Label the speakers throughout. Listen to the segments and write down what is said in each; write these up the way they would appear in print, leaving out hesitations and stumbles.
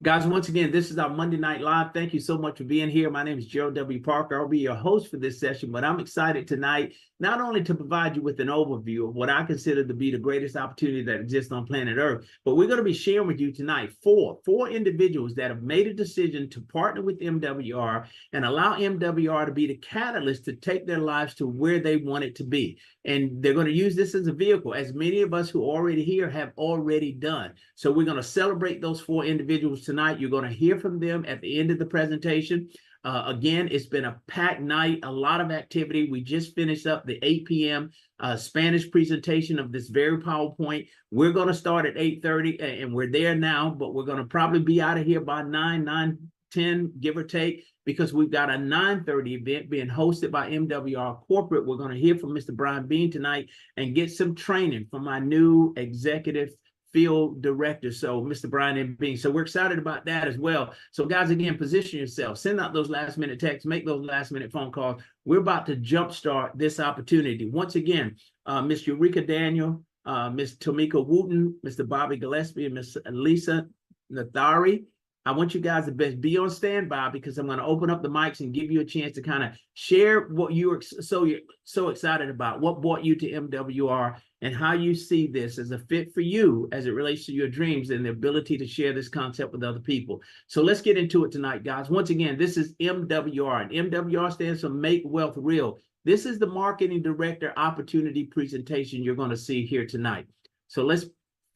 Speaker 1: Guys, once again, this is our Monday Night Live. Thank you so much for being here. My name is Gerald W. Parker. I'll be your host for this session, but I'm excited tonight not only to provide you with an overview of what I consider to be the greatest opportunity that exists on planet Earth, but we're going to be sharing with you tonight four individuals that have made a decision to partner with MWR and allow MWR to be the catalyst to take their lives to where they want it to be. And they're going to use this as a vehicle, as many of us who are already here have already done. So we're going to celebrate those four individuals tonight. You're going to hear from them at the end of the presentation. Again, it's been a packed night, a lot of activity. We just finished up the 8 p.m. Spanish presentation of this very PowerPoint. We're going to start at 8:30, and we're there now, but we're going to probably be out of here by 9:10, give or take, because we've got a 9:30 event being hosted by MWR Corporate. We're going to hear from Mr. Brian Bean tonight and get some training from my new executive field director, so Mr. Brian Bean. So we're excited about that as well. So guys, again, position yourself, send out those last minute texts, make those last minute phone calls. We're about to jumpstart this opportunity. Once again, Ms. Eureka Daniel, Ms. Tomika Wooten, Mr. Bobby Gillespie, and Ms. Lisa Nathari. I want you guys to best be on standby, because I'm going to open up the mics and give you a chance to kind of share what you're so excited about, what brought you to MWR, and how you see this as a fit for you as it relates to your dreams and the ability to share this concept with other people. So let's get into it tonight, guys. Once again, this is MWR, and MWR stands for Make Wealth Real. This is the marketing director opportunity presentation you're going to see here tonight. So let's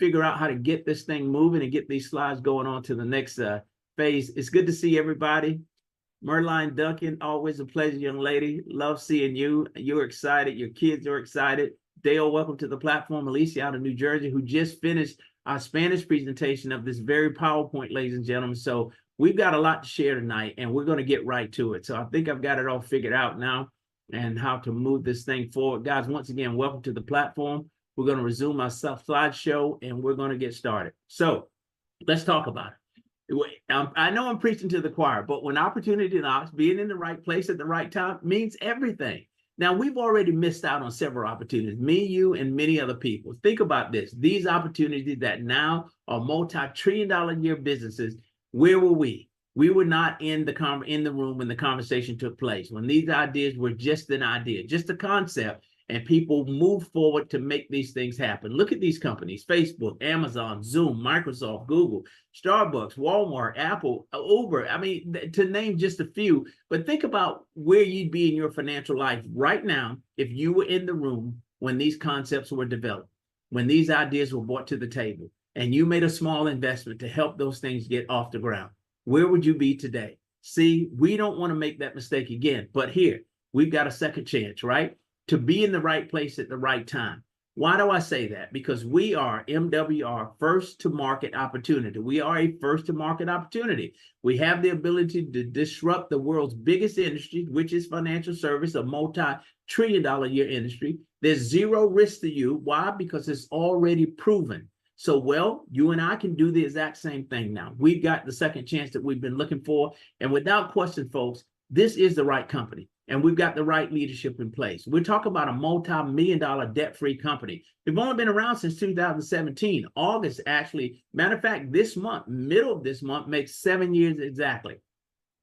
Speaker 1: figure out how to get this thing moving and get these slides going on to the next phase. It's good to see everybody. Merline Duncan, always a pleasure, young lady. Love seeing you. You're excited. Your kids are excited. Dale, welcome to the platform. Alicia out of New Jersey, who just finished our Spanish presentation of this very PowerPoint, ladies and gentlemen. So we've got a lot to share tonight, and we're going to get right to it. So I think I've got it all figured out now and how to move this thing forward. Guys, once again, welcome to the platform. We're going to resume our slideshow, and we're going to get started. So let's talk about it. I know I'm preaching to the choir, but when opportunity knocks, being in the right place at the right time means everything. Now, we've already missed out on several opportunities, me, you, and many other people. Think about this. These opportunities that now are multi-trillion-dollar-a-year businesses, where were we? We were not in the room when the conversation took place, when these ideas were just an idea, just a concept, and people move forward to make these things happen. Look at these companies: Facebook, Amazon, Zoom, Microsoft, Google, Starbucks, Walmart, Apple, Uber. I mean, to name just a few. But think about where you'd be in your financial life right now if you were in the room when these concepts were developed, when these ideas were brought to the table, and you made a small investment to help those things get off the ground. Where would you be today? See, we don't want to make that mistake again. But here, we've got a second chance, right? To be in the right place at the right time. Why do I say that? Because we are MWR, first to market opportunity. We are a first to market opportunity. We have the ability to disrupt the world's biggest industry, which is financial service, a multi-trillion-dollar-a-year industry. There's zero risk to you. Why? Because it's already proven. So, well, you and I can do the exact same thing now. We've got the second chance that we've been looking for. And without question, folks, this is the right company. And we've got the right leadership in place. We're talking about a multi-million-dollar debt-free company. We've only been around since 2017. August, actually, matter of fact, this month, middle of this month, makes 7 years exactly.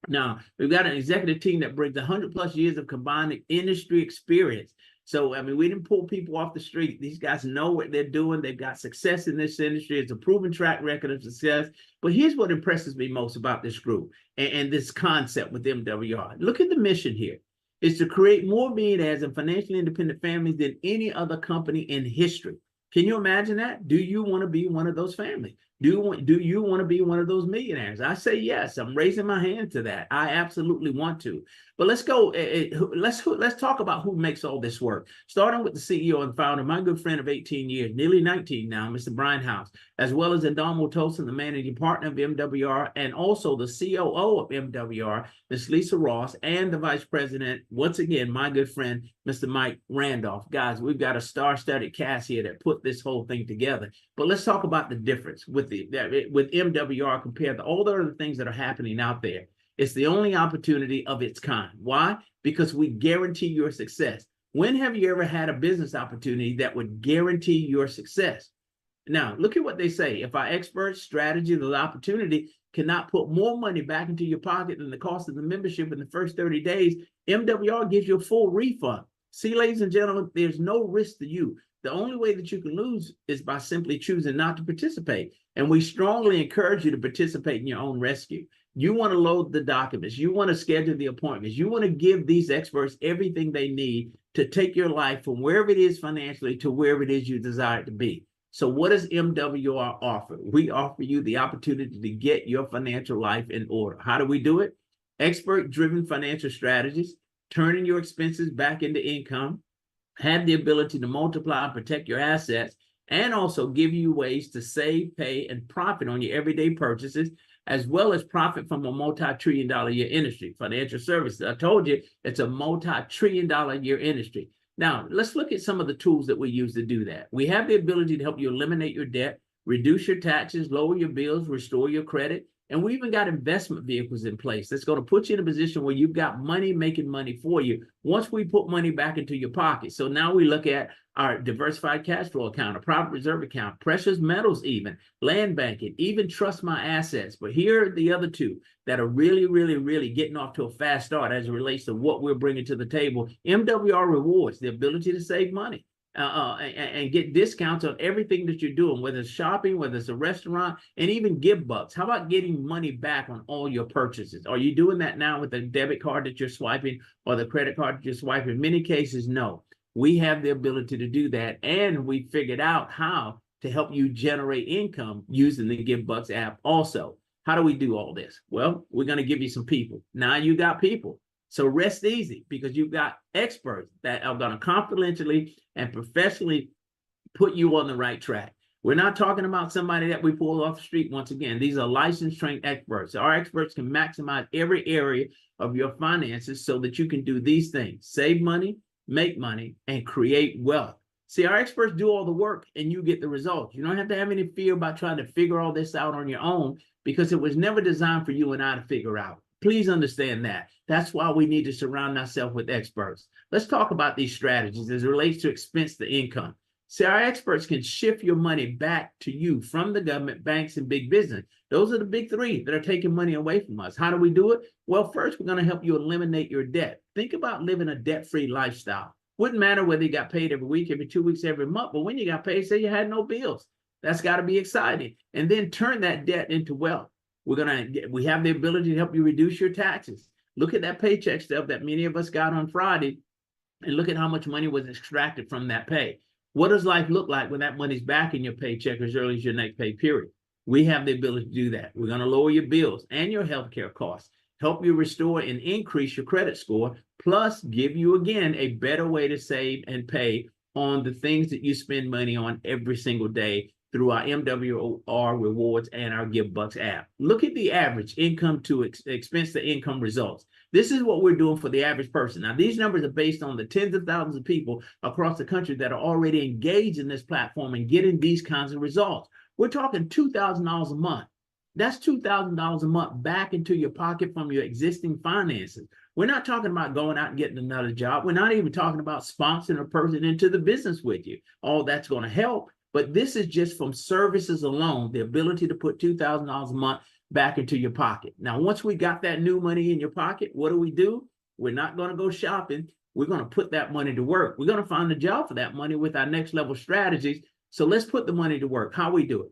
Speaker 1: Now, we've got an executive team that brings 100+ years of combined industry experience. So, I mean, we didn't pull people off the street. These guys know what they're doing. They've got success in this industry. It's a proven track record of success. But here's what impresses me most about this group and this concept with MWR. Look at the mission here. It's to create more millionaires and financially independent families than any other company in history. Can you imagine that? Do you want to be one of those families? Do you want to be one of those millionaires? I say yes. I'm raising my hand to that. I absolutely want to. But let's go. Let's talk about who makes all this work. Starting with the CEO and founder, my good friend of 18 years, nearly 19 now, Mr. Brian House, as well as Adamo Tosin, the managing partner of MWR, and also the COO of MWR, Ms. Lisa Ross, and the vice president, once again, my good friend, Mr. Mike Randolph. Guys, we've got a star-studded cast here that put this whole thing together. But let's talk about the difference with MWR compared to all the other things that are happening out there. It's the only opportunity of its kind. Why? Because we guarantee your success. When have you ever had a business opportunity that would guarantee your success? Now, look at what they say. If our experts, strategy, the opportunity cannot put more money back into your pocket than the cost of the membership in the first 30 days, MWR gives you a full refund. See, ladies and gentlemen, there's no risk to you. The only way that you can lose is by simply choosing not to participate. And we strongly encourage you to participate in your own rescue. You want to load the documents. You want to schedule the appointments. You want to give these experts everything they need to take your life from wherever it is financially to wherever it is you desire it to be. So what does MWR offer? We offer you the opportunity to get your financial life in order. How do we do it? Expert-driven financial strategies, turning your expenses back into income, have the ability to multiply and protect your assets, and also give you ways to save, pay, and profit on your everyday purchases, as well as profit from a multi-trillion-dollar-year industry. Financial services, I told you, it's a multi-trillion-dollar-year industry. Now, let's look at some of the tools that we use to do that. We have the ability to help you eliminate your debt, reduce your taxes, lower your bills, restore your credit. And we even got investment vehicles in place that's going to put you in a position where you've got money making money for you once we put money back into your pocket. So now we look at our diversified cash flow account, a profit reserve account, precious metals even, land banking, even trust my assets. But here are the other two that are really, really, really getting off to a fast start as it relates to what we're bringing to the table. MWR rewards, the ability to save money. And get discounts on everything that you're doing, whether it's shopping, whether it's a restaurant, and even GivBux. How about getting money back on all your purchases? Are you doing that now with the debit card that you're swiping or the credit card that you're swiping? In many cases, no. We have the ability to do that, and we figured out how to help you generate income using the GivBux app also. How do we do all this? Well, we're going to give you some people. Now you got people. So rest easy, because you've got experts that are going to confidentially and professionally put you on the right track. We're not talking about somebody that we pull off the street. Once again, these are licensed, trained experts. Our experts can maximize every area of your finances so that you can do these things: save money, make money, and create wealth. See, our experts do all the work and you get the results. You don't have to have any fear about trying to figure all this out on your own, because it was never designed for you and I to figure out. Please understand that. That's why we need to surround ourselves with experts. Let's talk about these strategies as it relates to expense to income. See, our experts can shift your money back to you from the government, banks, and big business. Those are the big three that are taking money away from us. How do we do it? Well, first, we're going to help you eliminate your debt. Think about living a debt-free lifestyle. Wouldn't matter whether you got paid every week, every 2 weeks, every month, but when you got paid, say you had no bills. That's got to be exciting. And then turn that debt into wealth. We have the ability to help you reduce your taxes. Look at that paycheck stub that many of us got on Friday, and look at how much money was extracted from that pay. What does life look like when that money's back in your paycheck as early as your next pay period? We have the ability to do that. We're going to lower your bills and your healthcare costs, help you restore and increase your credit score, plus give you, again, a better way to save and pay on the things that you spend money on every single day through our MWR rewards and our GivBux app. Look at the average income to expense to income results. This is what we're doing for the average person. Now, these numbers are based on the tens of thousands of people across the country that are already engaged in this platform and getting these kinds of results. We're talking $2,000 a month. That's $2,000 a month back into your pocket from your existing finances. We're not talking about going out and getting another job. We're not even talking about sponsoring a person into the business with you. All that's going to help. But this is just from services alone, the ability to put $2,000 a month back into your pocket. Now, once we got that new money in your pocket, what do? We're not going to go shopping. We're going to put that money to work. We're going to find a job for that money with our next level strategies. So let's put the money to work. How we do it?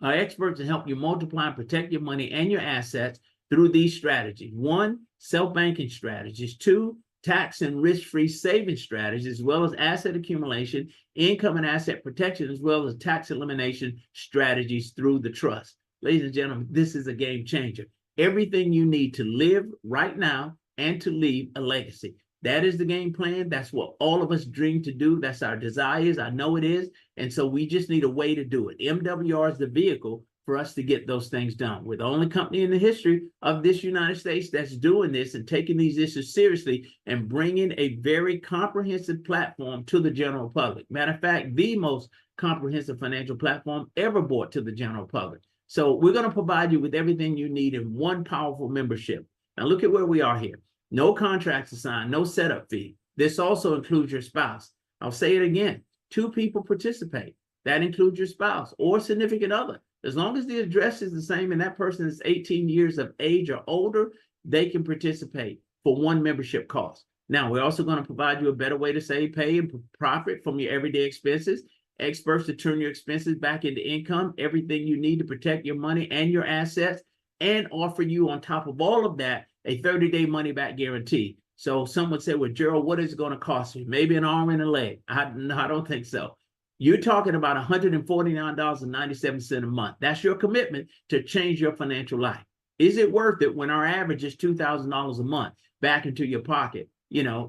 Speaker 1: Our experts will help you multiply and protect your money and your assets through these strategies. 1, self-banking strategies. 2, tax and risk-free saving strategies, as well as asset accumulation, income and asset protection, as well as tax elimination strategies through the trust. Ladies and gentlemen, this is a game changer. Everything you need to live right now and to leave a legacy. That is the game plan. That's what all of us dream to do. That's our desires. I know it is. And so we just need a way to do it. MWR is the vehicle for us to get those things done. We're the only company in the history of this United States that's doing this and taking these issues seriously and bringing a very comprehensive platform to the general public. Matter of fact, the most comprehensive financial platform ever brought to the general public. So we're going to provide you with everything you need in one powerful membership. Now look at where we are here. No contracts assigned, no setup fee. This also includes your spouse. I'll say it again. 2 people participate. That includes your spouse or significant other. As long as the address is the same and that person is 18 years of age or older, they can participate for one membership cost. Now, we're also going to provide you a better way to save, pay, and profit from your everyday expenses. Experts to turn your expenses back into income, everything you need to protect your money and your assets, and offer you, on top of all of that, a 30-day money-back guarantee. So someone said, well, Gerald, what is it going to cost me? Maybe an arm and a leg. I don't think so. You're talking about $149.97 a month. That's your commitment to change your financial life. Is it worth it when our average is $2,000 a month back into your pocket,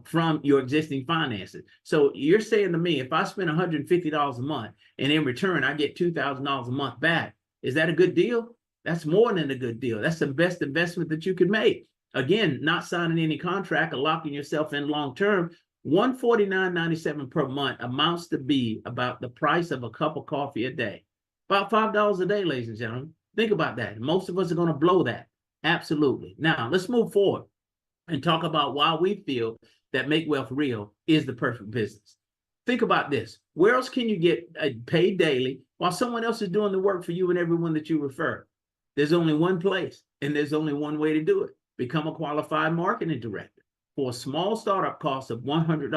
Speaker 1: from your existing finances? So you're saying to me, if I spend $150 a month and in return I get $2,000 a month back, is that a good deal? That's more than a good deal. That's the best investment that you can make. Again, not signing any contract or locking yourself in long term. $149.97 per month amounts to be about the price of a cup of coffee a day. About $5 a day, ladies and gentlemen. Think about that. Most of us are going to blow that. Absolutely. Now, let's move forward and talk about why we feel that Make Wealth Real is the perfect business. Think about this. Where else can you get paid daily while someone else is doing the work for you and everyone that you refer? There's only one place, and there's only one way to do it. Become a qualified marketing director for a small startup cost of $100.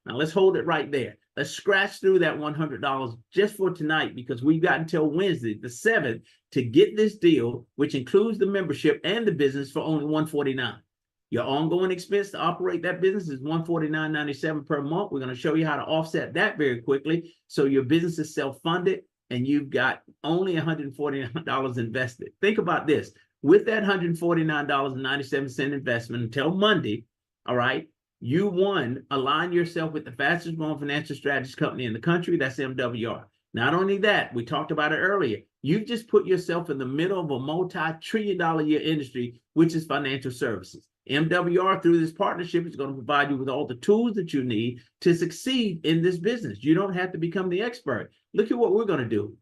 Speaker 1: Now, let's hold it right there. Let's scratch through that $100 just for tonight, because we've got until Wednesday, the 7th, to get this deal, which includes the membership and the business, for only $149. Your ongoing expense to operate that business is $149.97 per month. We're going to show you how to offset that very quickly, so your business is self-funded and you've got only $149 invested. Think about this. With that $149.97 investment until Monday, all right, you, one, align yourself with the fastest growing financial strategy company in the country. That's MWR. Not only that, we talked about it earlier. You've just put yourself in the middle of a multi-trillion-dollar-a-year industry, which is financial services. MWR, through this partnership, is going to provide you with all the tools that you need to succeed in this business. You don't have to become the expert. Look at what we're going to do.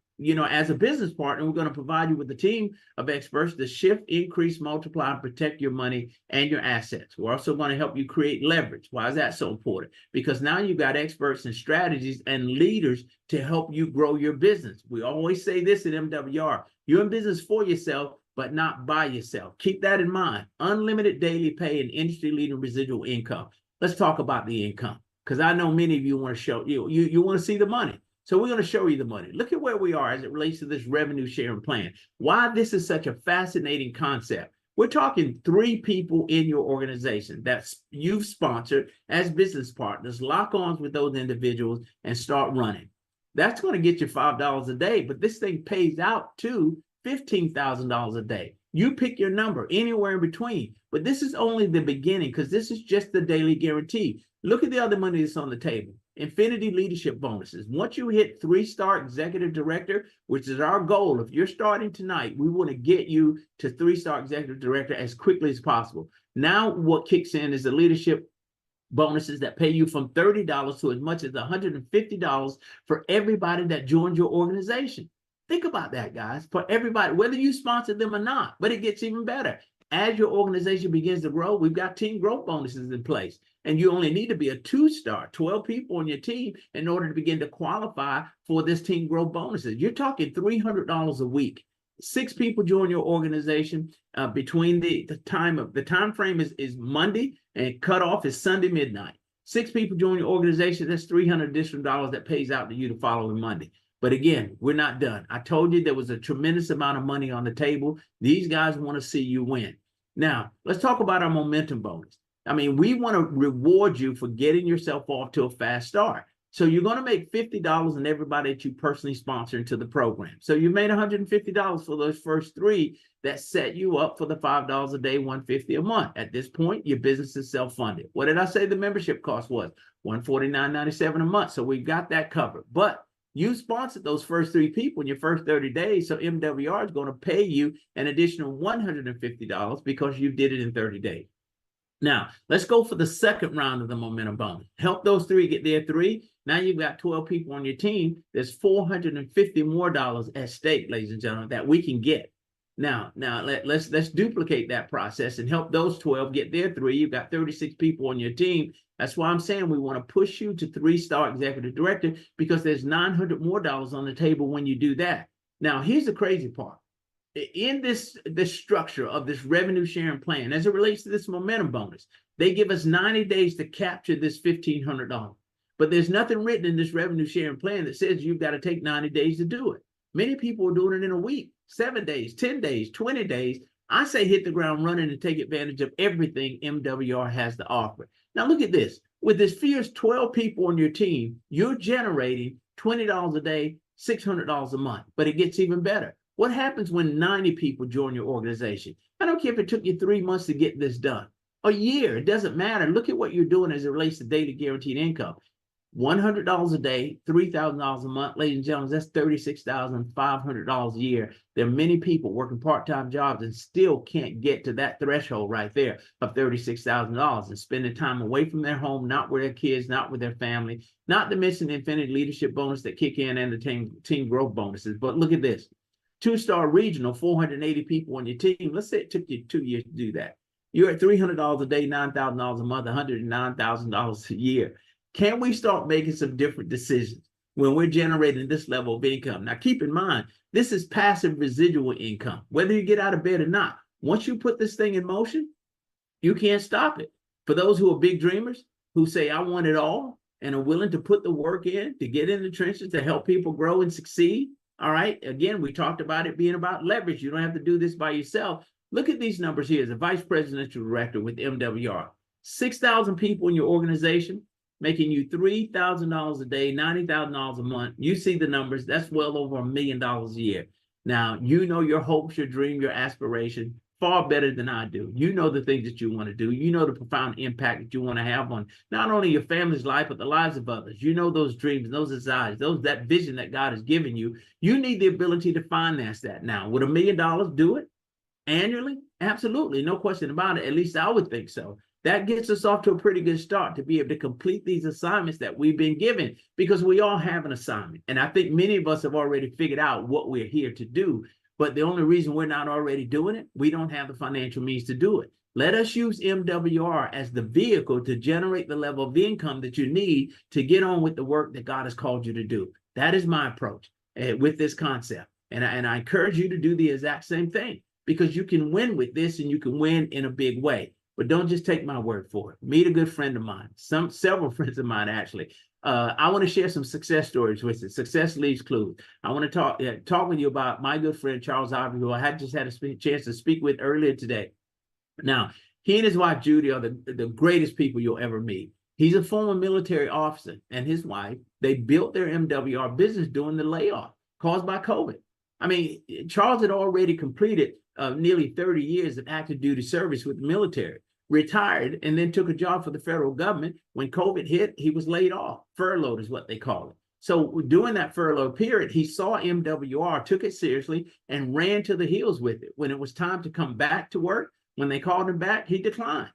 Speaker 1: As a business partner, we're going to provide you with a team of experts to shift, increase, multiply, and protect your money and your assets. We're also going to help you create leverage. Why is that so important? Because now you've got experts and strategies and leaders to help you grow your business. We always say this at MWR: you're in business for yourself, but not by yourself. Keep that in mind. Unlimited daily pay and industry-leading residual income. Let's talk about the income, because I know many of you want to show you want to see the money. So we're going to show you the money. Look at where we are as it relates to this revenue sharing plan. Why this is such a fascinating concept. We're talking 3 people in your organization that you've sponsored as business partners. Lock arms with those individuals and start running. That's going to get you $5 a day, but this thing pays out to $15,000 a day. You pick your number, anywhere in between. But this is only the beginning, because this is just the daily guarantee. Look at the other money that's on the table. Infinity leadership bonuses. Once you hit 3-star executive director, which is our goal, if you're starting tonight, we want to get you to 3-star executive director as quickly as possible. Now what kicks in is the leadership bonuses that pay you from $30 to as much as $150 for everybody that joins your organization. Think about that, guys, for everybody, whether you sponsor them or not. But it gets even better. As your organization begins to grow, we've got team growth bonuses in place. And you only need to be a 2-star, 12 people on your team in order to begin to qualify for this team growth bonuses. You're talking $300 a week. 6 people join your organization between the time frame is Monday and cutoff is Sunday midnight. 6 people join your organization. That's $300 additional that pays out to you the following Monday. But again, we're not done. I told you there was a tremendous amount of money on the table. These guys want to see you win. Now, let's talk about our momentum bonus. I mean, we want to reward you for getting yourself off to a fast start. So you're going to make $50 on everybody that you personally sponsor into the program. So you made $150 for those first 3 that set you up for the $5 a day, $150 a month. At this point, your business is self-funded. What did I say the membership cost was? $149.97 a month. So we've got that covered. But you sponsored those first 3 people in your first 30 days, so MWR is going to pay you an additional $150 because you did it in 30 days. Now, let's go for the second round of the momentum bonus. Help those 3 get their 3. Now you've got 12 people on your team. There's $450 more at stake, ladies and gentlemen, that we can get. Now let's duplicate that process and help those 12 get their 3. You've got 36 people on your team. That's why I'm saying we want to push you to 3-star executive director, because there's $900 more on the table when you do that. Now, here's the crazy part. In this structure of this revenue sharing plan, as it relates to this momentum bonus, they give us 90 days to capture this $1,500. But there's nothing written in this revenue sharing plan that says you've got to take 90 days to do it. Many people are doing it in a week, 7 days, 10 days, 20 days. I say hit the ground running and take advantage of everything MWR has to offer. Now look at this. With this fierce 12 people on your team, you're generating $20 a day, $600 a month. But it gets even better. What happens when 90 people join your organization? I don't care if it took you 3 months to get this done. A year, it doesn't matter. Look at what you're doing as it relates to daily guaranteed income. $100 a day, $3,000 a month. Ladies and gentlemen, that's $36,500 a year. There are many people working part-time jobs and still can't get to that threshold right there of $36,000 and spending time away from their home, not with their kids, not with their family, not to mention the infinite leadership bonus that kick in and the team growth bonuses. But look at this. 2-star regional, 480 people on your team. Let's say it took you 2 years to do that. You're at $300 a day, $9,000 a month, $109,000 a year. Can we start making some different decisions when we're generating this level of income? Now, keep in mind, this is passive residual income, whether you get out of bed or not. Once you put this thing in motion, you can't stop it. For those who are big dreamers, who say, I want it all, and are willing to put the work in, to get in the trenches, to help people grow and succeed. All right. Again, we talked about it being about leverage. You don't have to do this by yourself. Look at these numbers here as a vice presidential director with MWR. 6,000 people in your organization, making you $3,000 a day, $90,000 a month. You see the numbers. That's well over $1 million a year. Now, you know your hopes, your dream, your aspiration far better than I do. You know the things that you want to do. You know the profound impact that you want to have on not only your family's life, but the lives of others. You know those dreams, those desires, that vision that God has given you. You need the ability to finance that now. Would $1 million do it annually? Absolutely. No question about it. At least I would think so. That gets us off to a pretty good start to be able to complete these assignments that we've been given, because we all have an assignment. And I think many of us have already figured out what we're here to do. But the only reason we're not already doing it, we don't have the financial means to do it. Let us use MWR as the vehicle to generate the level of income that you need to get on with the work that God has called you to do. That is my approach with this concept. And I encourage you to do the exact same thing, because you can win with this and you can win in a big way. But don't just take my word for it. Meet a good friend of mine, several friends of mine, actually. I want to share some success stories with you. Success leaves clues. I want to talk with you about my good friend, Charles Ivory, who I had just had a chance to speak with earlier today. Now, he and his wife, Judy, are the greatest people you'll ever meet. He's a former military officer, and his wife, they built their MWR business during the layoff caused by COVID. I mean, Charles had already completed nearly 30 years of active duty service with the military, retired, and then took a job for the federal government. When COVID hit, he was laid off. Furloughed is what they call it. So during that furlough period, he saw MWR, took it seriously, and ran to the hills with it. When it was time to come back to work, when they called him back, he declined.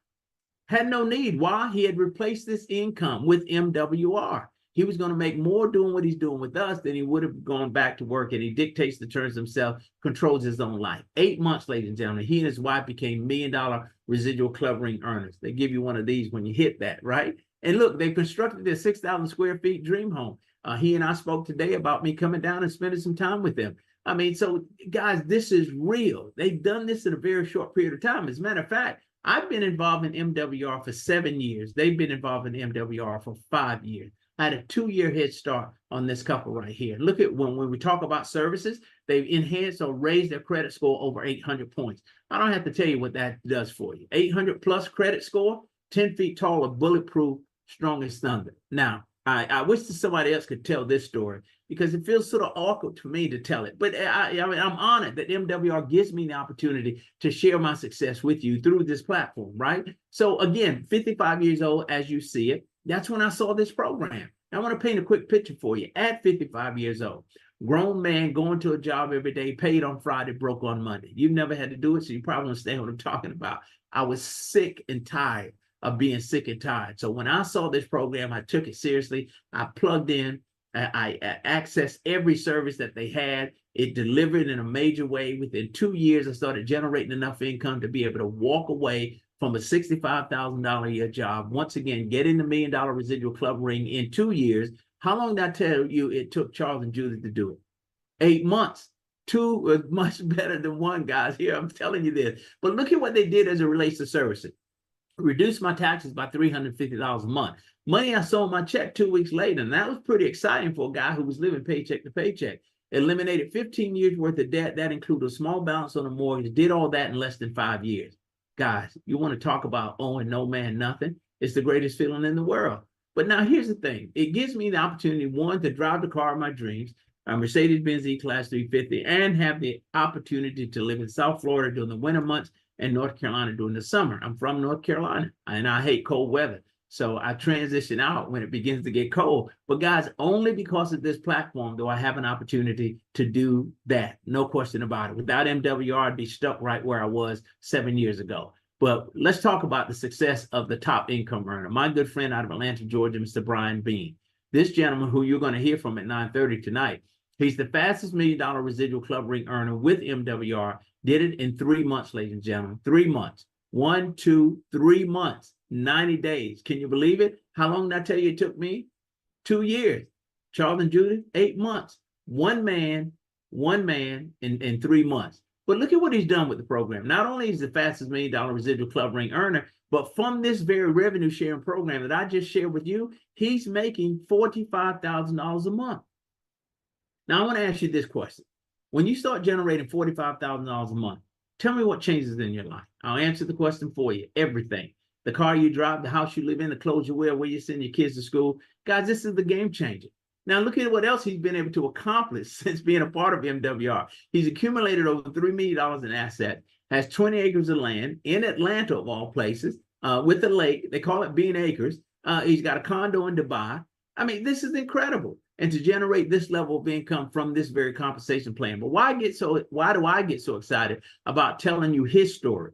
Speaker 1: Had no need. Why? He had replaced this income with MWR. He was going to make more doing what he's doing with us than he would have gone back to work, and he dictates the terms himself, controls his own life. 8 months, ladies and gentlemen, he and his wife became $1 million residual club ring earners. They give you one of these when you hit that, right? And look, they constructed their 6,000 square feet dream home. He and I spoke today about me coming down and spending some time with them. I mean, so guys, this is real. They've done this in a very short period of time. As a matter of fact, I've been involved in MWR for 7 years. They've been involved in MWR for 5 years. I had a 2-year head start on this couple right here. Look at when we talk about services, they've enhanced or raised their credit score over 800 points. I don't have to tell you what that does for you. 800 plus credit score, 10 feet tall, bulletproof, strong as thunder. Now, I wish that somebody else could tell this story, because it feels sort of awkward for me to tell it. But I mean, I'm honored that MWR gives me the opportunity to share my success with you through this platform, right? So again, 55 years old, as you see it, that's when I saw this program. I want to paint a quick picture for you. At 55 years old, grown man going to a job every day, paid on Friday, broke on Monday. You've never had to do it, so you probably understand what I'm talking about. I was sick and tired of being sick and tired. So when I saw this program, I took it seriously. I plugged in. I accessed every service that they had. It delivered in a major way. Within 2 years, I started generating enough income to be able to walk away from a $65,000 a year job. Once again, getting the $1 million residual club ring in 2 years. How long did I tell you it took Charles and Judith to do it? 8 months. Two was much better than one, guys. Here, I'm telling you this. But look at what they did as it relates to servicing. Reduced my taxes by $350 a month. Money I sold my check 2 weeks later, and that was pretty exciting for a guy who was living paycheck to paycheck. Eliminated 15 years worth of debt. That included a small balance on a mortgage. Did all that in less than 5 years. Guys, you want to talk about owing no man nothing? It's the greatest feeling in the world. But now here's the thing. It gives me the opportunity, one, to drive the car of my dreams, a Mercedes-Benz E-Class 350, and have the opportunity to live in South Florida during the winter months and North Carolina during the summer. I'm from North Carolina, and I hate cold weather. So I transition out when it begins to get cold. But guys, only because of this platform do I have an opportunity to do that. No question about it. Without MWR, I'd be stuck right where I was 7 years ago. But let's talk about the success of the top income earner. My good friend out of Atlanta, Georgia, Mr. Brian Bean. This gentleman who you're going to hear from at 9:30 tonight, he's the fastest $1 million residual club ring earner with MWR. Did it in 3 months, ladies and gentlemen. 3 months. 1, 2, 3 months. 90 days. Can you believe it? How long did I tell you it took me? 2 years. Charles and Judith, 8 months. One man in 3 months. But look at what he's done with the program. Not only is he the fastest $1 million residual club ring earner, but from this very revenue sharing program that I just shared with you, he's making $45,000 a month. Now, I want to ask you this question. When you start generating $45,000 a month, tell me what changes in your life. I'll answer the question for you. Everything. The car you drive, the house you live in, the clothes you wear, where you send your kids to school. Guys, this is the game changer. Now, look at what else he's been able to accomplish since being a part of MWR. He's accumulated over $3 million in assets, has 20 acres of land in Atlanta, of all places, with the lake. They call it Bean Acres. He's got a condo in Dubai. I mean, this is incredible. And to generate this level of income from this very compensation plan. But why do I get so excited about telling you his story?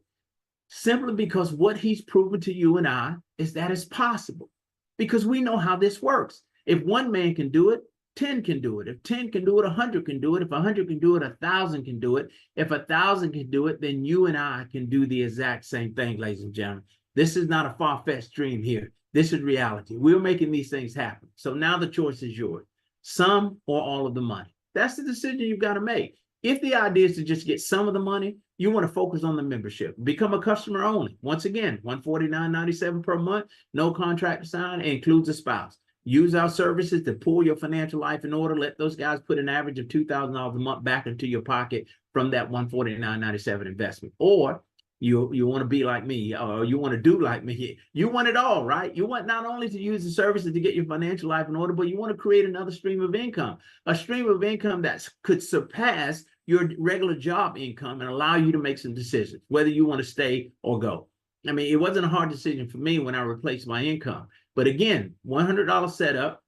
Speaker 1: Simply because what he's proven to you and I is that it's possible. Because we know how this works. If one man can do it, 10 can do it. If 10 can do it, 100 can do it. If 100 can do it, 1,000 can do it. If 1,000 can do it, then you and I can do the exact same thing, ladies and gentlemen. This is not a far-fetched dream here. This is reality. We're making these things happen. So now the choice is yours. Some or all of the money. That's the decision you've got to make. If the idea is to just get some of the money, you want to focus on the membership. Become a customer only. Once again, $149.97 per month, no contract to sign, includes a spouse. Use our services to pull your financial life in order. Let those guys put an average of $2,000 a month back into your pocket from that $149.97 investment. Or you want to be like me, or you want to do like me. You want it all, right? You want not only to use the services to get your financial life in order, but you want to create another stream of income, a stream of income that could surpass your regular job income and allow you to make some decisions, whether you want to stay or go. I mean, it wasn't a hard decision for me when I replaced my income. But again, $100 setup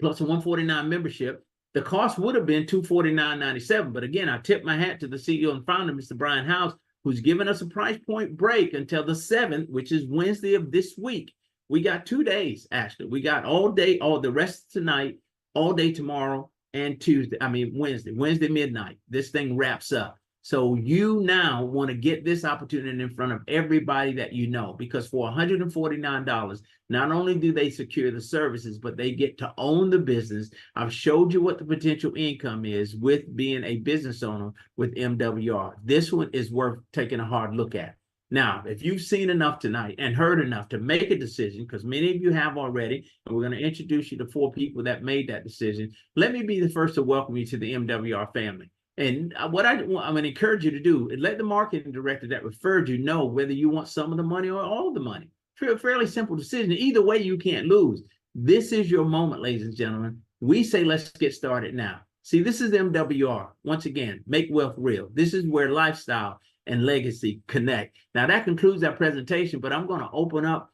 Speaker 1: plus a $149 membership, the cost would have been $249.97. But again, I tip my hat to the CEO and founder, Mr. Brian House, who's given us a price point break until the 7th, which is Wednesday of this week. We got 2 days, actually. We got all day, all the rest of tonight, all day tomorrow, and Wednesday midnight. This thing wraps up. So you now want to get this opportunity in front of everybody that you know, because for $149, not only do they secure the services, but they get to own the business. I've showed you what the potential income is with being a business owner with MWR. This one is worth taking a hard look at. Now, if you've seen enough tonight and heard enough to make a decision, because many of you have already, and we're going to introduce you to 4 people that made that decision, let me be the first to welcome you to the MWR family. And what I'm going to encourage you to do is let the marketing director that referred you know whether you want some of the money or all of the money. Fairly simple decision. Either way, you can't lose. This is your moment, ladies and gentlemen. We say, let's get started now. See, this is MWR. Once again, make wealth real. This is where lifestyle and legacy connect. Now, that concludes our presentation, but I'm going to open up,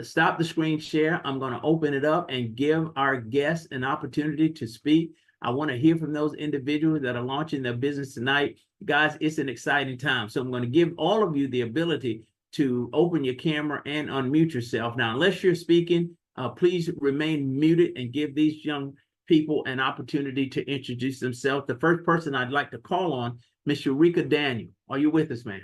Speaker 1: stop the screen share. I'm going to open it up and give our guests an opportunity to speak. I want to hear from those individuals that are launching their business tonight. Guys, it's an exciting time. So I'm going to give all of you the ability to open your camera and unmute yourself. Now, unless you're speaking, please remain muted and give these young people an opportunity to introduce themselves. The first person I'd like to call on, Miss Eureka Daniel. Are you with us, ma'am?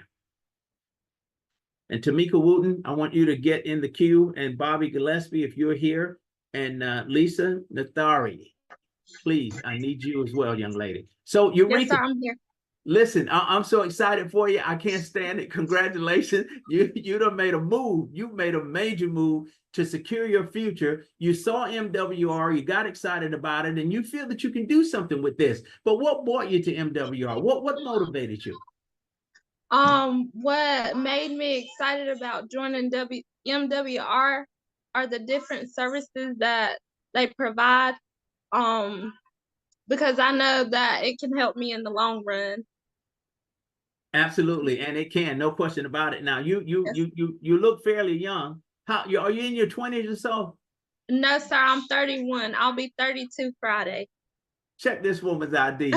Speaker 1: And Tamika Wooten, I want you to get in the queue. And Bobby Gillespie, if you're here. And Lisa Nathari. Please, I need you as well, young lady. So
Speaker 2: Yes,
Speaker 1: Eureka,
Speaker 2: sir, I'm here.
Speaker 1: listen, I'm so excited for you. I can't stand it. Congratulations. You done made a move. You made a major move to secure your future. You saw MWR, you got excited about it, and you feel that you can do something with this. But what brought you to MWR? What motivated you?
Speaker 2: What made me excited about joining MWR are the different services that they provide. Because I know that it can help me in the long run.
Speaker 1: Absolutely, and it can, no question about it. Now,
Speaker 2: Yes.
Speaker 1: you look fairly young. Are you in your 20s or so?
Speaker 2: No, sir, I'm 31. I'll be 32 Friday.
Speaker 1: Check this woman's ID.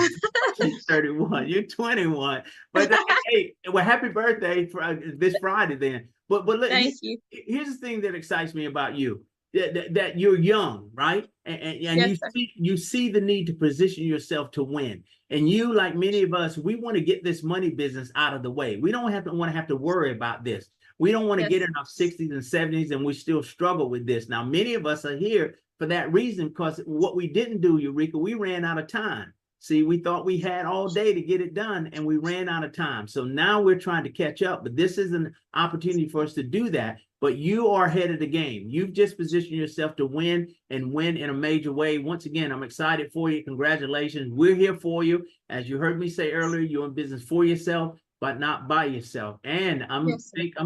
Speaker 1: She's 31. You're 21. But hey, well, happy birthday for this Friday then. But
Speaker 2: Thank you.
Speaker 1: here's the thing that excites me about you. That you're young, right? And
Speaker 2: Yes, sir.
Speaker 1: you see the need to position yourself to win. And you, like many of us, we want to get this money business out of the way. We don't want to have to worry about this. We don't want to get in our 60s and 70s and we still struggle with this. Now, many of us are here for that reason, because what we didn't do, Eureka, we ran out of time. See, we thought we had all day to get it done and we ran out of time. So now we're trying to catch up, but this is an opportunity for us to do that. But you are ahead of the game. You've just positioned yourself to win and win in a major way. Once again, I'm excited for you. Congratulations. We're here for you. As you heard me say earlier, you're in business for yourself, but not by yourself. And I'm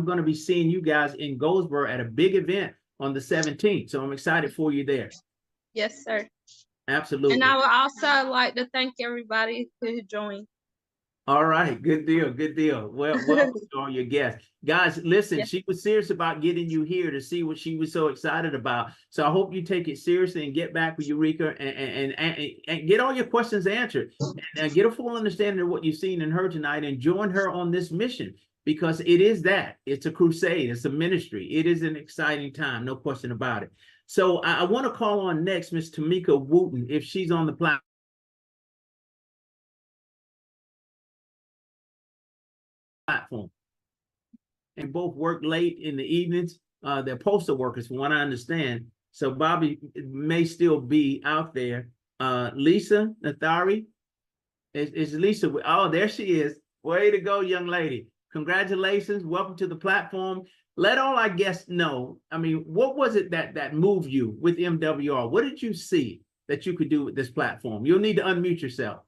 Speaker 1: going to be seeing you guys in Goldsboro at a big event on the 17th. So I'm excited for you there.
Speaker 2: Yes, sir.
Speaker 1: Absolutely.
Speaker 2: And I would also like to thank everybody who joined.
Speaker 1: All right. Good deal. Good deal. Well, welcome to all your guests. Guys, listen, she was serious about getting you here to see what she was so excited about. So I hope you take it seriously and get back with Eureka and get all your questions answered and get a full understanding of what you've seen and heard tonight and join her on this mission, because it is that. It's a crusade. It's a ministry. It is an exciting time. No question about it. So I want to call on next Miss Tamika Wooten, if she's on the platform. And both work late in the evenings. They're postal workers, from what I understand. So Bobby may still be out there. Lisa Nathari, is Lisa? Oh, there she is. Way to go, young lady. Congratulations. Welcome to the platform. Let all our guests know, I mean, what was it that moved you with MWR? What did you see that you could do with this platform? You'll need to unmute yourself.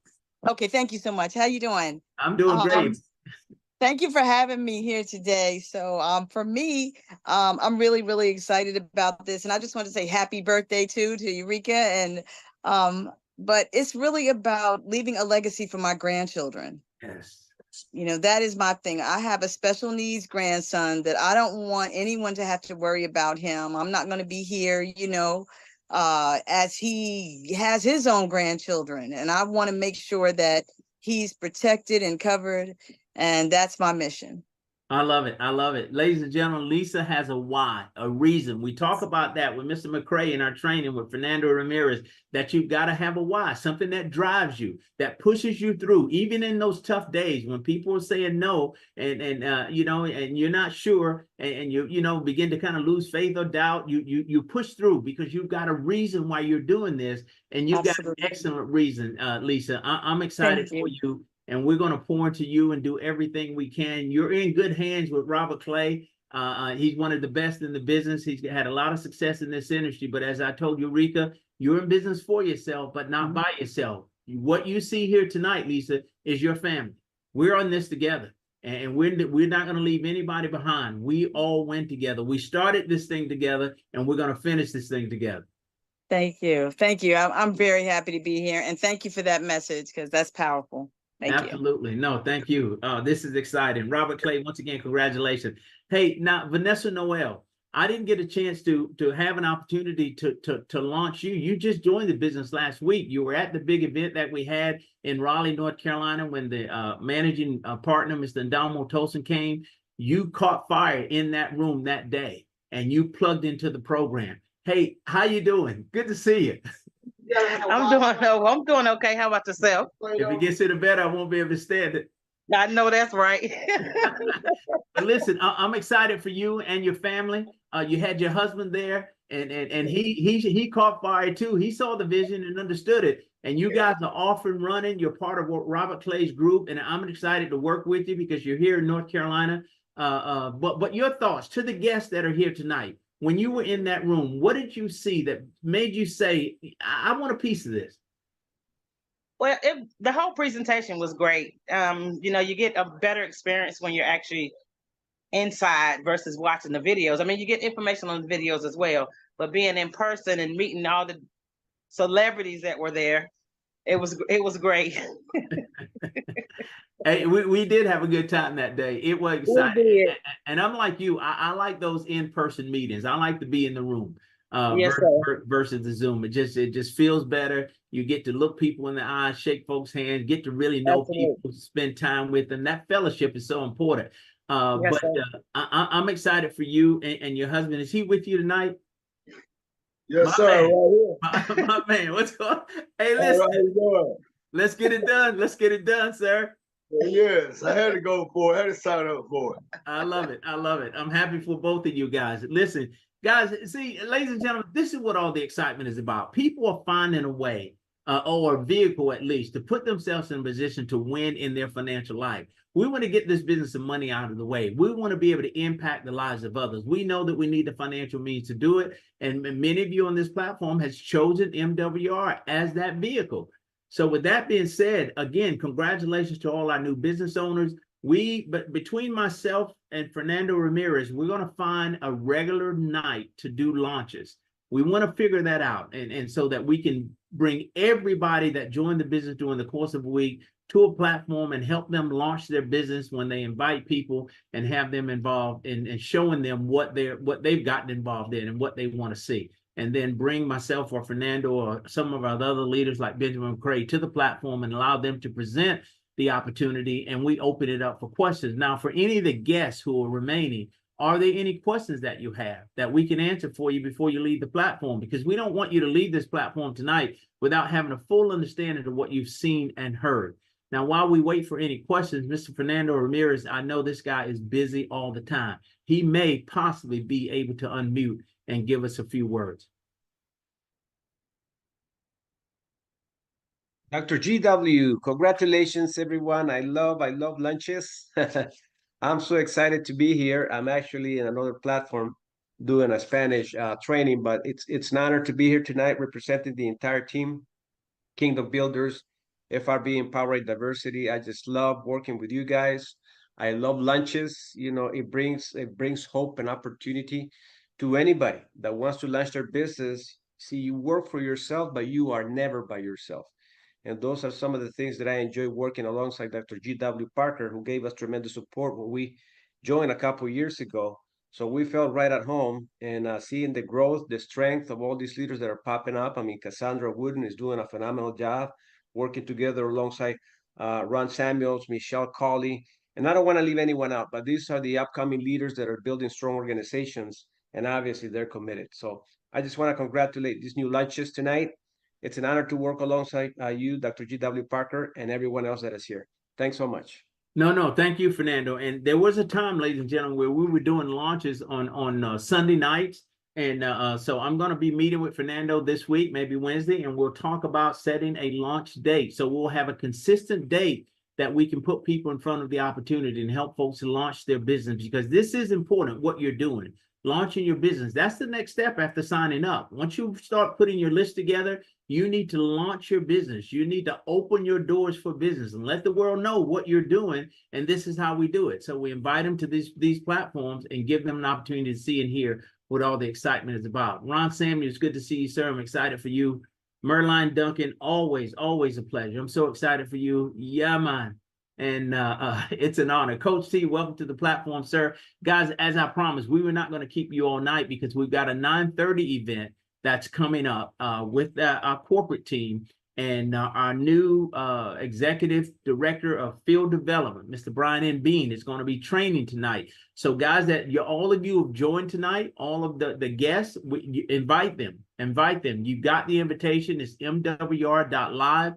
Speaker 3: Okay, thank you so much. How you doing?
Speaker 1: I'm doing great.
Speaker 3: Thank you for having me here today. So for me, I'm really, really excited about this. And I just want to say happy birthday to Eureka. And but it's really about leaving a legacy for my grandchildren.
Speaker 1: Yes.
Speaker 3: You know, that is my thing. I have a special needs grandson that I don't want anyone to have to worry about him. I'm not going to be here, you know, as he has his own grandchildren. And I want to make sure that he's protected and covered. And that's my mission.
Speaker 1: I love it. I love it. Ladies and gentlemen, Lisa has a why, a reason. We talk about that with Mr. McCray in our training with Fernando Ramirez, that you've got to have a why, something that drives you, that pushes you through, even in those tough days when people are saying no and you know, and you're not sure and you know, begin to kind of lose faith or doubt. You push through because you've got a reason why you're doing this, and you've got an excellent reason, Lisa. I'm excited for you. And we're going to pour into you and do everything we can. You're in good hands with Robert Clay. He's one of the best in the business. He's had a lot of success in this industry. But as I told Eureka, you're in business for yourself, but not by yourself. What you see here tonight, Lisa, is your family. We're on this together. And we're not going to leave anybody behind. We all win together. We started this thing together, and we're going to finish this thing together.
Speaker 3: Thank you. Thank you. I'm very happy to be here. And thank you for that message, because that's powerful.
Speaker 1: Absolutely. No, thank you. This is exciting. Robert Clay, once again, congratulations. Hey, now, Vanessa Noel, I didn't get a chance to have an opportunity to launch you. You just joined the business last week. You were at the big event that we had in Raleigh, North Carolina, when the managing partner, Mr. Ndamo Tosin, came. You caught fire in that room that day, and you plugged into the program. Hey, how you doing? Good to see you.
Speaker 4: I'm doing okay. How about yourself?
Speaker 1: If it gets any better, I won't be able to stand it.
Speaker 4: I know that's right.
Speaker 1: But listen, I'm excited for you and your family. You had your husband there, and he caught fire too. He saw the vision and understood it. and you guys are off and running. You're part of Robert Clay's group, and I'm excited to work with you because you're here in North Carolina. But your thoughts to the guests that are here tonight. When you were in that room, what did you see that made you say, I want a piece of this?
Speaker 4: Well, the whole presentation was great. You get a better experience when you're actually inside versus watching the videos. I mean, you get information on the videos as well, but being in person and meeting all the celebrities that were there, it was great.
Speaker 1: Hey, we did have a good time that day. It was exciting. And I'm like you, I like those in-person meetings. I like to be in the room
Speaker 4: Yes,
Speaker 1: versus the Zoom. It just feels better. You get to look people in the eyes, shake folks' hands, get to really know
Speaker 4: Absolutely.
Speaker 1: people, spend time with them. That fellowship is so important.
Speaker 4: Yes,
Speaker 1: I'm excited for you and your husband. Is he with you tonight?
Speaker 5: Yes,
Speaker 1: My
Speaker 5: sir.
Speaker 1: man.
Speaker 5: Right here.
Speaker 1: My man, what's going on? Hey,
Speaker 5: All
Speaker 1: listen,
Speaker 5: right, how you doing?
Speaker 1: let's get it done. Let's get it done, sir.
Speaker 5: Yes, I had to go for it. I had to sign up for it.
Speaker 1: I love it. I love it. I'm happy for both of you guys. Listen, guys, see, ladies and gentlemen, this is what all the excitement is about. People are finding a way, or a vehicle at least, to put themselves in a position to win in their financial life. We want to get this business of money out of the way. We want to be able to impact the lives of others. We know that we need the financial means to do it. And many of you on this platform has chosen MWR as that vehicle. So with that being said, again, congratulations to all our new business owners. But between myself and Fernando Ramirez, we're going to find a regular night to do launches. We want to figure that out. And so that we can bring everybody that joined the business during the course of a week to a platform and help them launch their business when they invite people and have them involved in showing them what they've gotten involved in and what they want to see. And then bring myself or Fernando or some of our other leaders like Benjamin McCray to the platform and allow them to present the opportunity, and we open it up for questions. Now, for any of the guests who are remaining, are there any questions that you have that we can answer for you before you leave the platform? Because we don't want you to leave this platform tonight without having a full understanding of what you've seen and heard. Now, while we wait for any questions, Mr. Fernando Ramirez, I know this guy is busy all the time. He may possibly be able to unmute and give us a few words.
Speaker 6: Dr. GW, congratulations, everyone. I love lunches. I'm so excited to be here. I'm actually in another platform doing a Spanish training, but it's an honor to be here tonight representing the entire team, Kingdom Builders, FRB Empowering Diversity. I just love working with you guys. I love lunches. It brings hope and opportunity to anybody that wants to launch their business. See, you work for yourself, but you are never by yourself. And those are some of the things that I enjoy working alongside Dr. G.W. Parker, who gave us tremendous support when we joined a couple of years ago. So we felt right at home, and seeing the growth, the strength of all these leaders that are popping up. I mean, Cassandra Wooden is doing a phenomenal job working together alongside Ron Samuels, Michelle Colley. And I don't want to leave anyone out, but these are the upcoming leaders that are building strong organizations, and obviously they're committed. So I just want to congratulate these new lunches tonight. It's an honor to work alongside you, Dr. G.W. Parker, and everyone else that is here. Thanks so much.
Speaker 1: No, thank you, Fernando. And there was a time, ladies and gentlemen, where we were doing launches on Sunday nights. And so I'm going to be meeting with Fernando this week, maybe Wednesday, and we'll talk about setting a launch date. So we'll have a consistent date that we can put people in front of the opportunity and help folks launch their business, because this is important, what you're doing. Launching your business, that's the next step after signing up. Once you start putting your list together, you need to launch your business. You need to open your doors for business and let the world know what you're doing. And this is how we do it. So we invite them to these platforms and give them an opportunity to see and hear what all the excitement is about. Ron Samuels, good to see you, sir. I'm excited for you. Merline Duncan, always a pleasure. I'm so excited for you. Yeah, man. And it's an honor. Coach T, welcome to the platform, sir. Guys, as I promised, we were not going to keep you all night because we've got a 9:30 event that's coming up with our corporate team and our new executive director of field development, Mr. Brian M. Bean, is going to be training tonight. So guys, all of you have joined tonight, all of the guests, invite them. You got the invitation. It's MWR.live.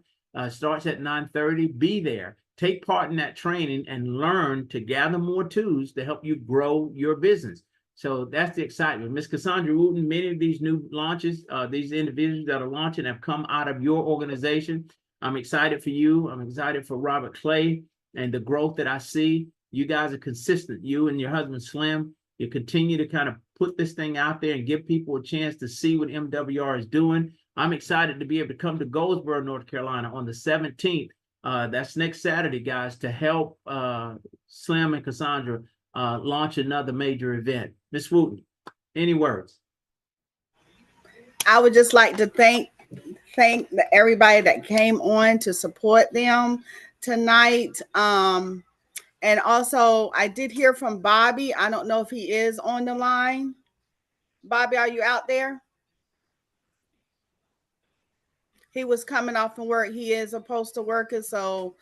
Speaker 1: Starts at 9:30. Be there. Take part in that training and learn to gather more tools to help you grow your business. So that's the excitement. Ms. Cassandra Wooten, many of these new launches, these individuals that are launching have come out of your organization. I'm excited for you. I'm excited for Robert Clay and the growth that I see. You guys are consistent. You and your husband Slim, you continue to kind of put this thing out there and give people a chance to see what MWR is doing. I'm excited to be able to come to Goldsboro, North Carolina on the 17th. That's next Saturday, guys, to help Slim and Cassandra launch another major event. Ms. Wooten, any words?
Speaker 7: I would just like to thank everybody that came on to support them tonight. And also, I did hear from Bobby. I don't know if he is on the line. Bobby, are you out there? He was coming off from work. He is a postal worker, so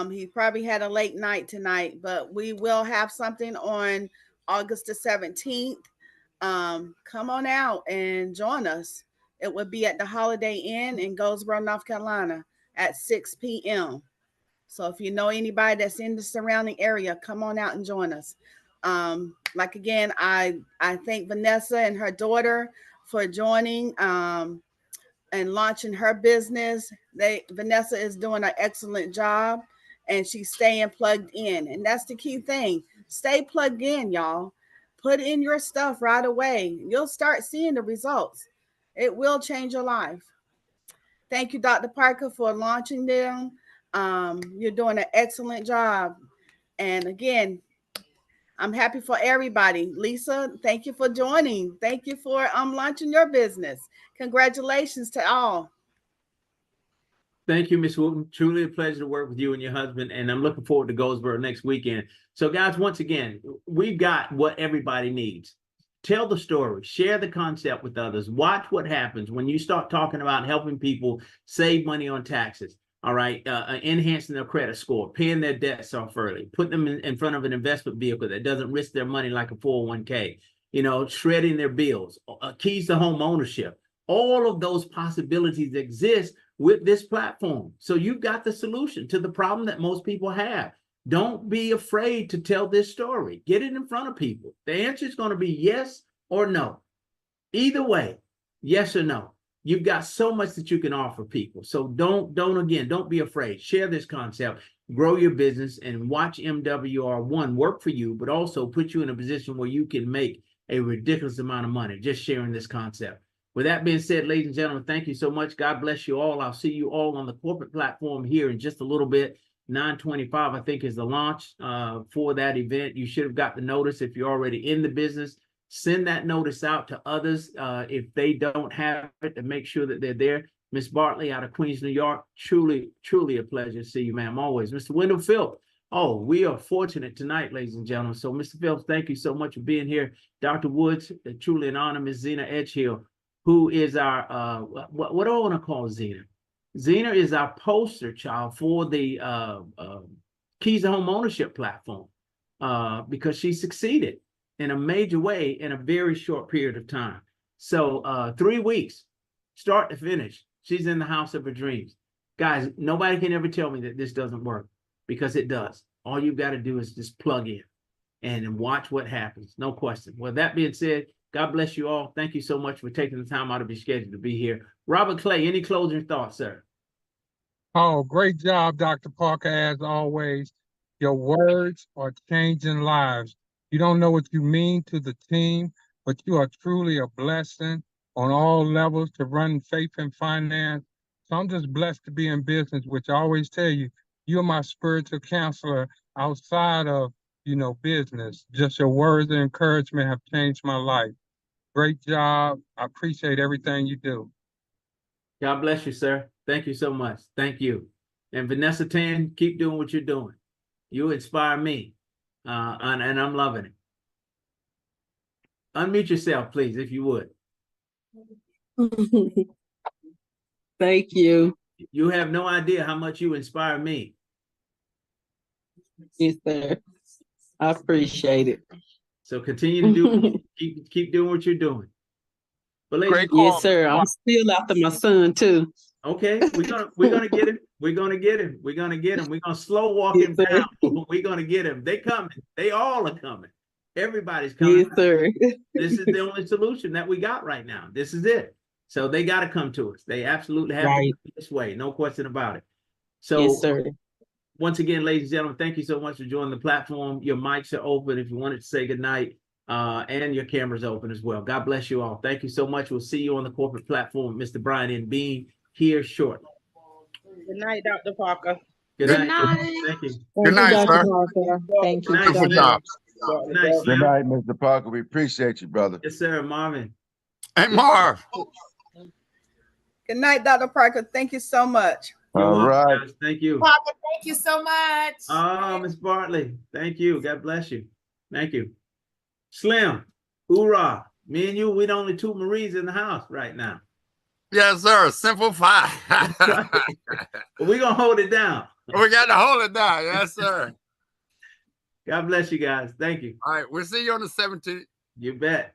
Speaker 7: he probably had a late night tonight. But we will have something on August the 17th. Come on out and join us. It would be at the Holiday Inn in Goldsboro, North Carolina at 6 p.m. So if you know anybody that's in the surrounding area, come on out and join us. Like again, I thank Vanessa and her daughter for joining and launching her business. Vanessa is doing an excellent job and she's staying plugged in. And that's the key thing. Stay plugged in, y'all. Put in your stuff right away. You'll start seeing the results. It will change your life. Thank you, Dr. Parker, for launching them. You're doing an excellent job. And again, I'm happy for everybody. Lisa, thank you for joining. Thank you for launching your business. Congratulations to all.
Speaker 1: Thank you, Ms. Wooten. Truly a pleasure to work with you and your husband, and I'm looking forward to Goldsboro next weekend. So, guys, once again, we've got what everybody needs. Tell the story, share the concept with others. Watch what happens when you start talking about helping people save money on taxes. All right, enhancing their credit score, paying their debts off early, putting them in front of an investment vehicle that doesn't risk their money like a 401k, shredding their bills, keys to home ownership. All of those possibilities exist with this platform. So you've got the solution to the problem that most people have. Don't be afraid to tell this story. Get it in front of people. The answer is going to be yes or no. Either way, yes or no. You've got so much that you can offer people. So don't be afraid. Share this concept, grow your business, and watch MWR, one, work for you, but also put you in a position where you can make a ridiculous amount of money just sharing this concept. With that being said, ladies and gentlemen, thank you so much. God bless you all. I'll see you all on the corporate platform here in just a little bit. 9:25, I think, is the launch for that event. You should have got the notice if you're already in the business. Send that notice out to others if they don't have it, to make sure that they're there. Miss Bartley out of Queens, New York, truly, truly a pleasure to see you, ma'am, always. Mr. Wendell Phillips, we are fortunate tonight, ladies and gentlemen. So, Mr. Phillips, thank you so much for being here. Dr. Woods, truly an honor. Ms. Zena Edgehill, who is our, what do I want to call Zena? Zena is our poster child for the Keys to Home Ownership platform because she succeeded in a major way in a very short period of time. So 3 weeks, start to finish, she's in the house of her dreams. Guys, nobody can ever tell me that this doesn't work, because it does. All you've got to do is just plug in and watch what happens. No question. Well, that being said, God bless you all. Thank you so much for taking the time out of your schedule to be here. Robert Clay, any closing thoughts, sir?
Speaker 8: Oh, great job, Dr. Parker, as always. Your words are changing lives. You don't know what you mean to the team, but you are truly a blessing on all levels to run Faith and Finance. So I'm just blessed to be in business, which I always tell you, you're my spiritual counselor outside of, business. Just your words of encouragement have changed my life. Great job. I appreciate everything you do.
Speaker 1: God bless you, sir. Thank you so much. Thank you. And Vanessa Tan, keep doing what you're doing. You inspire me, and I'm loving it. Unmute yourself, please, if you would.
Speaker 9: Thank you.
Speaker 1: You have no idea how much you inspire me.
Speaker 9: Yes, sir. I appreciate it.
Speaker 1: So continue to do keep doing what you're doing. But ladies,
Speaker 9: yes, sir. I'm still after my son too.
Speaker 1: Okay, we're gonna get him. We're gonna get him. We're gonna slow walk him down. We're gonna get him. They coming. They all are coming. Everybody's coming.
Speaker 9: Yes, sir.
Speaker 1: This is the only solution that we got right now. This is it. So they got to come to us. They absolutely have to
Speaker 9: Right.
Speaker 1: come this way. No question about it. So
Speaker 9: Yes, sir.
Speaker 1: once again, ladies and gentlemen, thank you so much for joining the platform. Your mics are open if you wanted to say goodnight, and your camera's open as well. God bless you all. Thank you so much. We'll see you on the corporate platform, Mr. Brian and Bean, here shortly.
Speaker 4: Good night, Dr. Parker.
Speaker 1: Good
Speaker 2: Good
Speaker 1: night.
Speaker 2: night.
Speaker 1: Thank you.
Speaker 10: Good night,
Speaker 9: Dr.
Speaker 10: sir.
Speaker 9: Parker. Thank you.
Speaker 1: Good night,
Speaker 10: Beautiful
Speaker 1: Slim.
Speaker 10: job.
Speaker 1: Good night,
Speaker 5: Good
Speaker 1: Slim.
Speaker 5: night, Mr. Parker. We appreciate you, brother.
Speaker 1: Yes, sir, Marvin.
Speaker 10: Hey, Marv.
Speaker 7: Good night, Dr. Parker. Thank you so much.
Speaker 1: You're
Speaker 5: All
Speaker 1: welcome,
Speaker 5: right.
Speaker 1: guys. Thank you.
Speaker 11: Papa, thank you so much.
Speaker 1: Oh, Miss Bartley. Thank you. God bless you. Thank you. Slim, hoorah. Me and you, we're the only two Maries in the house right now.
Speaker 10: Yes, sir. Simple five.
Speaker 1: But we're going to hold it down.
Speaker 10: We got to hold it down. Yes, sir.
Speaker 1: God bless you guys. Thank you.
Speaker 10: All right. We'll see you on the 17th.
Speaker 1: You bet.